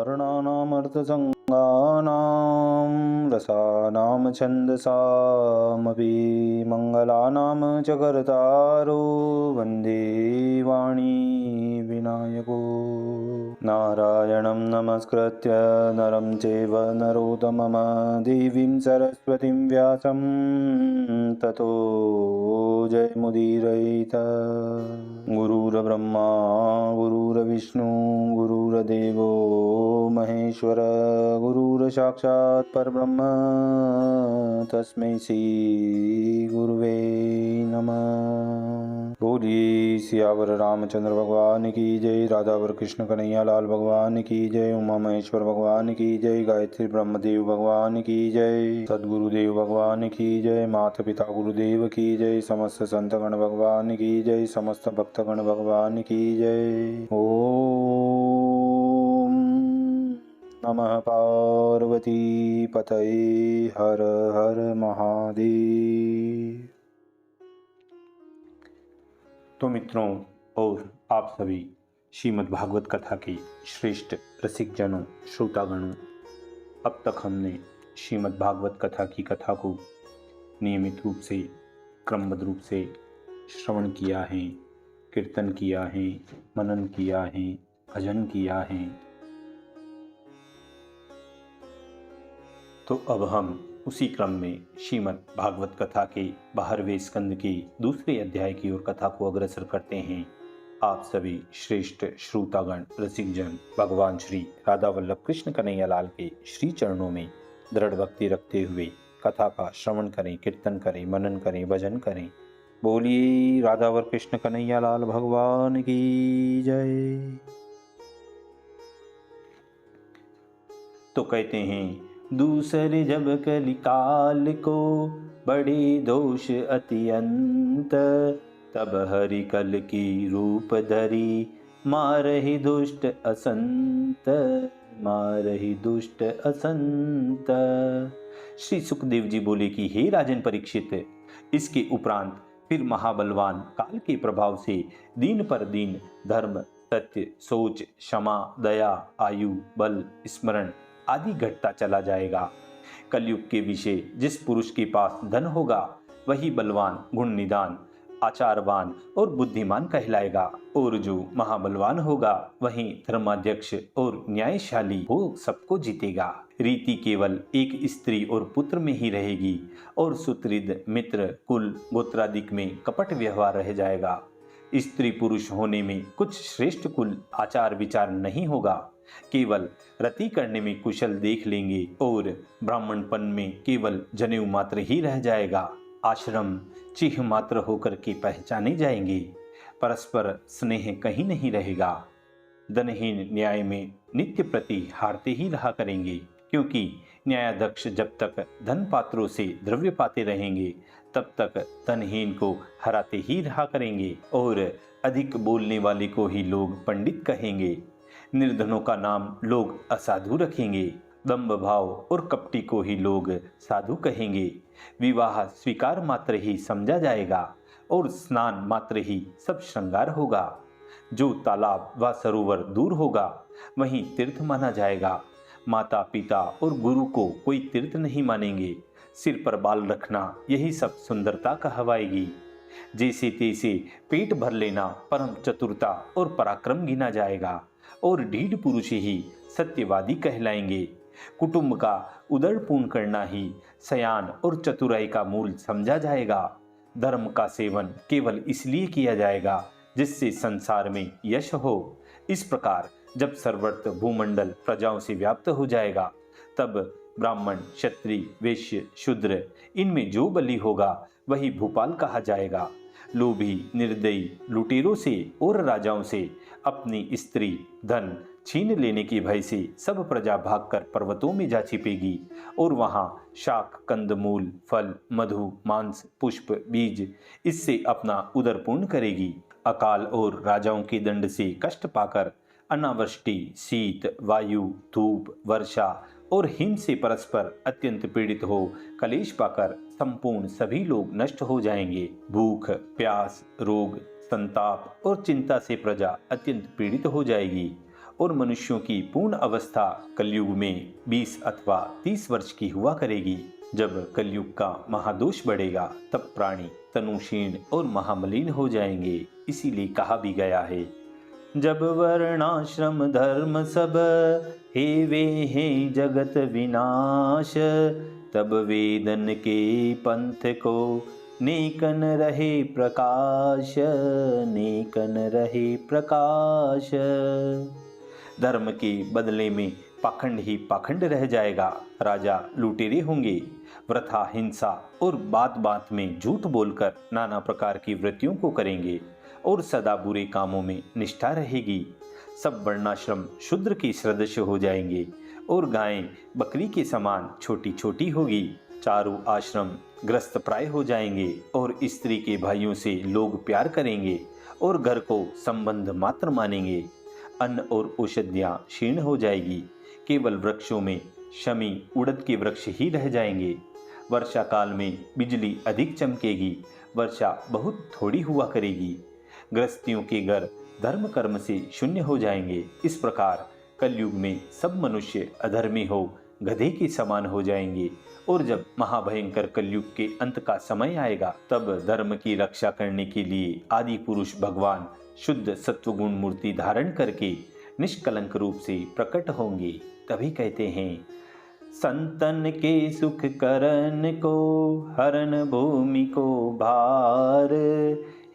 वर्णानामर्थसङ्गानां रसानां छन्दसामपि मङ्गलानां च कर्तारो वन्दे वाणी विनायको। नारायणं नमस्कृत्य नरं चैव नरोत्तमं देवीं सरस्वतीं व्यासं ततो जयमुदीरयेत्। गुरुर्ब्रह्मा गुरुर्विष्णु गुरुर्देवो महेश्वर गुरुर्साक्षात् परब्रह्म तस्मै श्री गुरुवे नमः। बोलिए सियावर रामचंद्र भगवान की जय, राधावर कृष्ण कन्हैया लाल भगवान की जय, उमा महेश्वर भगवान की जय, गायत्री ब्रह्मदेव भगवान की जय, सद्गुरुदेव भगवान की जय, माता पिता गुरुदेव की जय, समस्त संतगण भगवान की जय, समस्त भक्तगण भगवान की जय। ओम नमः पार्वती पतये हर हर महादेव। तो मित्रों और आप सभी श्रीमद् भागवत कथा के श्रेष्ठ रसिक जनों, श्रोतागणों, अब तक हमने श्रीमद् भागवत कथा की कथा को नियमित रूप से क्रमबद्ध रूप से श्रवण किया है, कीर्तन किया है, मनन किया है, भजन किया है। तो अब हम उसी क्रम में श्रीमद् भागवत कथा के 12वें स्कंद के दूसरे अध्याय की ओर कथा को अग्रसर करते हैं। आप सभी श्रेष्ठ श्रोतागण रसिकजन भगवान श्री राधा वल्लभ कृष्ण कन्हैया लाल के श्री चरणों में दृढ़ भक्ति रखते हुए कथा का श्रवण करें, कीर्तन करें, मनन करें, भजन करें। बोलिए राधावर कृष्ण कन्हैया लाल भगवान की जय। तो कहते हैं, दूसरे जब कलिकाल को बड़े दोष अत्यंत, तब हरि कल की रूप धरी मारहि दुष्ट असंत, मारहि दुष्ट असंत। श्री सुखदेव जी बोले कि हे राजन परीक्षित, इसके उपरांत फिर महाबलवान काल के प्रभाव से दिन पर दिन धर्म, सत्य, सोच, क्षमा, दया, आयु, बल, स्मरण आदि घटता चला जाएगा। कलयुग के विषय जिस पुरुष के पास धन होगा वही बलवान, गुण निदान, आचारवान और बुद्धिमान कहलाएगा, और जो महाबलवान होगा वही धर्माध्यक्ष और न्यायशाली हो सबको जीतेगा। रीति केवल एक स्त्री और पुत्र में ही रहेगी और सुहृद, मित्र, कुल, गोत्रादिक में कपट व्यवहार रह जाएगा। स्त्री पुरुष होने में कुछ श्रेष्ठ कुल आचार विचार नहीं होगा, केवल रति करने में कुशल देख लेंगे, और ब्राह्मणपन में केवल जनेऊ मात्र ही रह जाएगा। आश्रम चिह्न मात्र होकर के पहचाने जाएंगे। परस्पर स्नेह कहीं नहीं रहेगा। धनहीन न्याय में नित्य प्रति हारते ही रहा करेंगे, क्योंकि न्यायाध्यक्ष जब तक धन पात्रों से द्रव्य पाते रहेंगे तब तक धनहीन को हराते ही रहा करेंगे, और अधिक बोलने वाले को ही लोग पंडित कहेंगे। निर्धनों का नाम लोग असाधु रखेंगे, दंभ भाव और कपटी को ही लोग साधु कहेंगे। विवाह स्वीकार मात्र ही समझा जाएगा और स्नान मात्र ही सब श्रृंगार होगा। जो तालाब व सरोवर दूर होगा वहीं तीर्थ माना जाएगा। माता पिता और गुरु को कोई तीर्थ नहीं मानेंगे। सिर पर बाल रखना यही सब सुंदरता कहवाएगी। जैसे तैसे पेट भर लेना परम चतुरता और पराक्रम गिना जाएगा, और ढीठ पुरुष ही सत्यवादी कहलाएंगे। कुटुंब का उदरपूर्ण करना ही सयान और चतुराई का मूल समझा जाएगा। धर्म का सेवन केवल इसलिए किया जाएगा जिससे संसार में यश हो। इस प्रकार जब सर्वत्र भूमंडल प्रजाओं से व्याप्त हो जाएगा, तब ब्राह्मण, क्षत्रिय, वैश्य, शूद्र इनमें जो बली होगा वही भूपाल कहा जाएगा। लोभी, निर्दयी, लुटेरों से और राजाओं से अपनी स्त्री, धन छीन लेने के भय से सब प्रजा भागकर पर्वतों में जा छिपेगी, और वहां शाक, कंदमूल, फल, मधु, मांस, पुष्प, बीज इससे अपना उदर पूर्ण करेगी। अकाल और राजाओं के दंड से कष्ट पाकर अनावृष्टि, शीत, वायु, धूप, वर्षा और हिम से परस्पर अत्यंत पीड़ित हो कलेश पाकर संपूर्ण सभी लोग नष्ट हो जाएंगे। भूख, प्यास, रोग, संताप और चिंता से प्रजा अत्यंत पीड़ित हो जाएगी, और मनुष्यों की पूर्ण अवस्था कलयुग में 20 अथवा 30 वर्ष की हुआ करेगी। जब कलयुग का महादोष बढ़ेगा तब प्राणी तनुशीर्ण और महामलिन हो जाएंगे। इसीलिए कहा भी गया है, जब वर्णाश्रम धर्म सब हेवे हैं जगत विनाश, तब वेदन के पंथ को नेकन रहे प्रकाश, नेकन रहे प्रकाश। धर्म के बदले में पाखंड ही पाखंड रह जाएगा। राजा लुटेरे होंगे, वृथा हिंसा और बात बात में झूठ बोलकर नाना प्रकार की वृत्तियों को करेंगे और सदा बुरे कामों में निष्ठा रहेगी। सब वर्णाश्रम शूद्र के सदृश हो जाएंगे और गायें बकरी के समान छोटी छोटी होगी। चारों आश्रम ग्रस्त प्राय हो जाएंगे और स्त्री के भाइयों से लोग प्यार करेंगे और घर को संबंध मात्र मानेंगे। अन्न और औषधियाँ क्षीण हो जाएगी। केवल वृक्षों में शमी उड़द के वृक्ष ही रह जाएंगे। वर्षा काल में बिजली अधिक चमकेगी, वर्षा बहुत थोड़ी हुआ करेगी। गृहस्थियों के घर धर्म कर्म से शून्य हो जाएंगे। इस प्रकार कलयुग में सब मनुष्य अधर्मी हो गधे के समान हो जाएंगे और जब महाभयंकर कलयुग के अंत का समय आएगा तब धर्म की रक्षा करने के लिए आदि पुरुष भगवान शुद्ध सत्वगुण मूर्ति धारण करके निष्कलंक रूप से प्रकट होंगे। तभी कहते हैं, संतन के सुख करन को हरन भूमि को भार,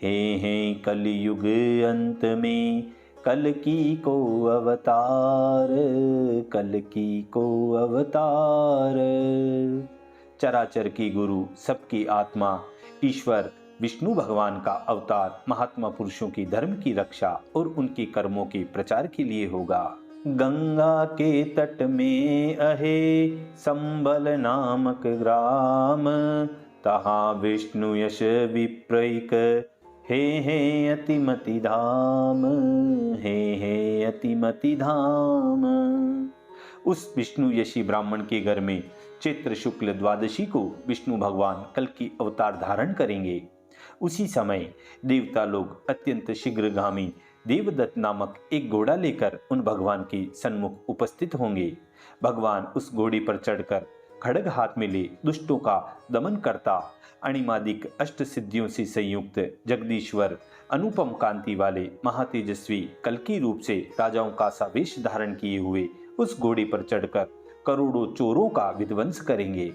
हे कलयुग अंत में कल की को अवतार, कल की को अवतार। चराचर की गुरु सबकी आत्मा ईश्वर विष्णु भगवान का अवतार महात्मा पुरुषों की धर्म की रक्षा और उनके कर्मों के प्रचार के लिए होगा। गंगा के तट में अहे संबल नामक ग्राम, तहाँ विष्णु यश विप्रैक हे अतिमति धाम, हे अतिमति धाम। उस विष्णु यशी ब्राह्मण के घर में चैत्र शुक्ल द्वादशी को विष्णु भगवान कल की अवतार धारण करेंगे। उसी समय देवता लोग अत्यंत शीघ्रगामी देवदत्त नामक एक घोड़ा लेकर उन भगवान के सन्मुख उपस्थित होंगे। भगवान उस घोड़ी पर चढ़कर खड्ग हाथ में ले दुष्टों का दमन करता अणिमादिक अष्ट सिद्धियों से संयुक्त जगदीश्वर अनुपम कांति वाले महातेजस्वी कल्कि रूप से राजाओं का सा वेश धारण किए हुए उस घोड़े पर चढ़कर करोड़ों चोरों का विध्वंस करेंगे।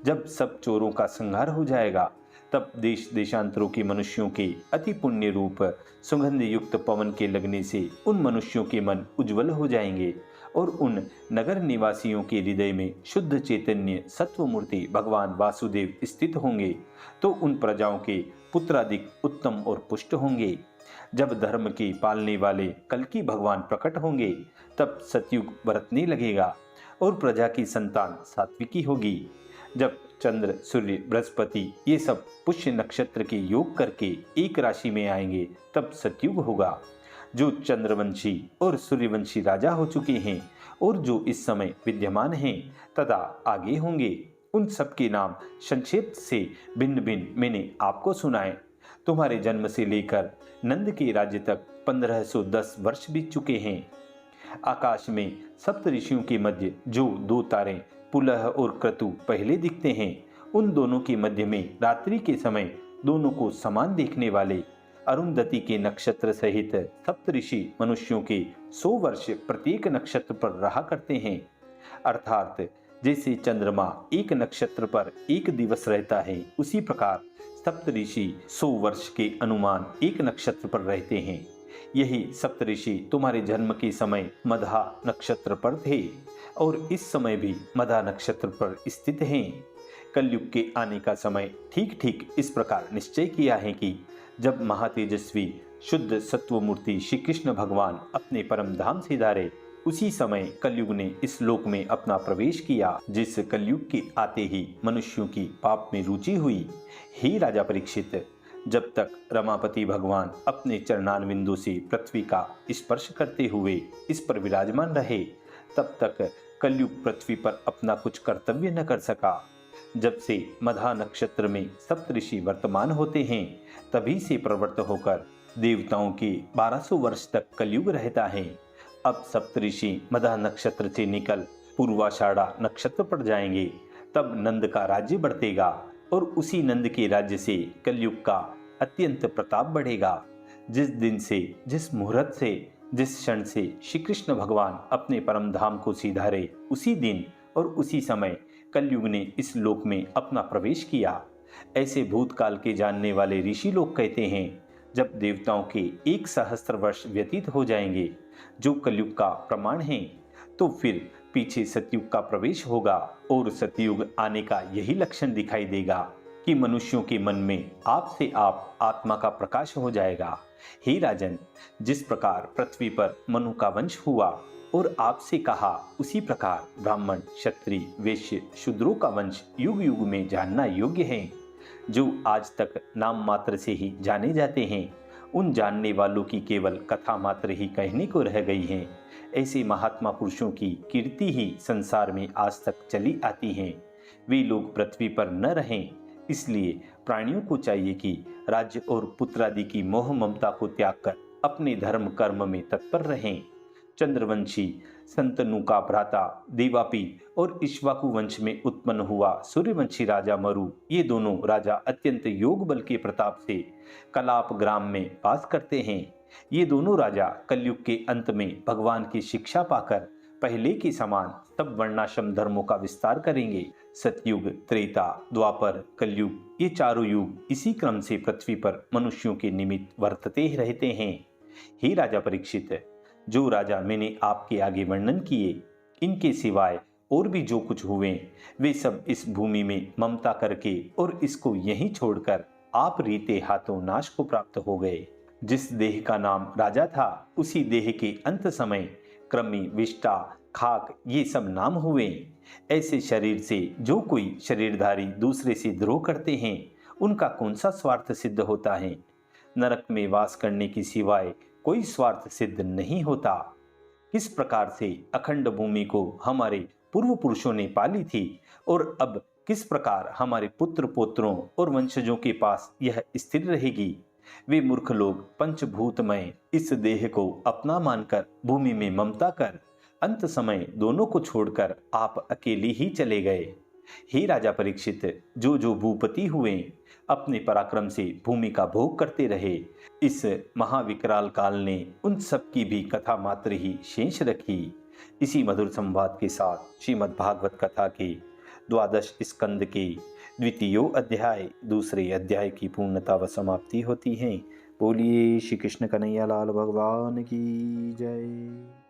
जब सब चोरों का संहार हो जाएगा तब देश देशांतरों के मनुष्यों के अति पुण्य रूप सुगंध युक्त पवन के लगने से उन मनुष्यों के मन उज्जवल हो जाएंगे और उन नगर निवासियों के हृदय में शुद्ध चैतन्य सत्व मूर्ति भगवान वासुदेव स्थित होंगे तो उन प्रजाओं के पुत्राधिक उत्तम और पुष्ट होंगे। जब धर्म के पालने वाले कल्कि भगवान प्रकट होंगे तब सतयुग बरतने लगेगा और प्रजा की संतान सात्विकी होगी। जब चंद्र सूर्य बृहस्पति ये सब पुष्य नक्षत्र के योग करके एक राशि में आएंगे तब सतयुग होगा। जो चंद्रवंशी और सूर्यवंशी राजा हो चुके हैं और जो इस समय विद्यमान हैं तथा आगे होंगे उन सब के नाम संक्षेप से भिन्न भिन्न मैंने आपको सुनाए। तुम्हारे जन्म से लेकर नंद के राज्य तक 1510 वर्ष बीत चुके हैं। आकाश में सप्त ऋषियों के मध्य जो दो तारे पुलह और क्रतु पहले दिखते हैं उन दोनों के मध्य में रात्रि के समय दोनों को समान देखने वाले अरुंधति के नक्षत्र सहित सप्तऋषि मनुष्यों के 100 वर्ष प्रत्येक नक्षत्र पर रहा करते हैं। अर्थात जैसे चंद्रमा एक नक्षत्र पर एक दिवस रहता है उसी प्रकार सप्तऋषि 100 वर्ष के अनुमान एक नक्षत्र पर रहते हैं। यही सप्तऋषि तुम्हारे जन्म के समय मधा नक्षत्र पर थे और इस समय भी मधा नक्षत्र पर स्थित हैं। कलयुग के आने का समय ठीक ठीक इस प्रकार निश्चय किया है कि जब महातेजस्वी शुद्ध सत्व मूर्ति श्री कृष्ण भगवान अपने परम धाम से धारे उसी समय कलयुग ने इस लोक में अपना प्रवेश किया। जिस कलयुग के आते ही मनुष्यों की पाप में रुचि हुई। हे राजा परीक्षित, जब तक रमापति भगवान अपने चरणारविंदों से पृथ्वी का स्पर्श करते हुए इस पर विराजमान रहे तब तक कलयुग पृथ्वी पर अपना कुछ कर्तव्य न कर सका। जब से मधा नक्षत्र में सप्तऋषि वर्तमान होते हैं तभी से प्रवृत्त होकर देवताओं के 1200 वर्ष तक कलयुग रहता है। अब सप्तऋषि मदह नक्षत्र से निकल पूर्वाषाढ़ा नक्षत्र पर जाएंगे, तब नंद का राज्य बढ़तेगा और उसी नंद के राज्य से कलयुग का अत्यंत प्रताप बढ़ेगा। जिस दिन से, जिस मुहूर्त से, जिस क्षण से श्री कृष्ण भगवान अपने परम धाम को सिधारे, उसी दिन और उसी समय कलयुग ने इस लोक में अपना प्रवेश किया। ऐसे भूतकाल के जानने वाले ऋषि लोग कहते हैं, जब देवताओं के 1 सहस्त्र वर्ष व्यतीत हो जाएंगे, जो कलयुग का प्रमाण है, तो फिर पीछे सतयुग का प्रवेश होगा और सतयुग आने का यही लक्षण दिखाई देगा कि मनुष्यों के मन में आप से आप आत्मा का प्रकाश हो जाएगा। हे राजन, जिस प्रकार पृथ्वी पर मनु का वंश हुआ और आपसे कहा, उसी प्रकार ब्राह्मण, क्षत्रिय, वैश्य, शूद्रों का वंश युग युग में जानना योग्य है। जो आज तक नाम मात्र से ही जाने जाते हैं, उन जानने वालों की केवल कथा मात्र ही कहने को रह गई है। ऐसे महात्मा पुरुषों की कीर्ति ही संसार में आज तक चली आती है। वे लोग पृथ्वी पर न रहें, इसलिए प्राणियों को चाहिए कि राज्य और पुत्रादि की मोह ममता को त्याग कर अपने धर्म कर्म में तत्पर रहें। चंद्रवंशी संतनु का भ्राता देवापी और इक्ष्वाकु वंश में उत्पन्न हुआ सूर्यवंशी राजा मरु, ये दोनों राजा अत्यंत योग बल के प्रताप से कलाप ग्राम में वास करते हैं। ये दोनों राजा कलयुग के अंत में भगवान की शिक्षा पाकर पहले के समान तब वर्णाश्रम धर्मों का विस्तार करेंगे। सतयुग, त्रेता, द्वापर, कलयुग, ये चारों युग इसी क्रम से पृथ्वी पर मनुष्यों के निमित्त वर्तते रहते हैं। हे राजा परीक्षित, जो राजा मैंने आपके आगे वर्णन किए, इनके सिवाय और भी जो कुछ हुए, वे सब इस भूमि में ममता करके और इसको यहीं छोड़कर आप रीते हाथों नाश को प्राप्त हो गए। जिस देह का नाम राजा था, उसी देह के अंत समय कृमि, विष्टा, खाक, ये सब नाम हुए। ऐसे शरीर से जो कोई शरीरधारी दूसरे से द्रोह करते हैं, उनका कौन सा स्वार्थ सिद्ध होता है? नरक में वास करने की सिवाय कोई स्वार्थ सिद्ध नहीं होता। किस प्रकार से अखंड भूमि को हमारे पूर्व पुरुषों ने पाली थी और अब किस प्रकार हमारे पुत्र पोत्रों और वंशजों के पास यह स्थिर रहेगी। वे मूर्ख लोग पंचभूतमय इस देह को अपना मानकर भूमि में ममता कर अंत समय दोनों को छोड़कर आप अकेले ही चले गए। हे राजा परीक्षित, जो जो भूपति हुए अपने पराक्रम से भूमि का भोग करते रहे, इस महाविकराल काल ने उन सब की भी कथा मात्र ही शेष रखी। इसी मधुर संवाद के साथ श्रीमद् भागवत कथा के 12 स्कंद के द्वितीयो अध्याय, दूसरे अध्याय की पूर्णता व समाप्ति होती है। बोलिए श्री कृष्ण कन्हैया लाल भगवान की जय।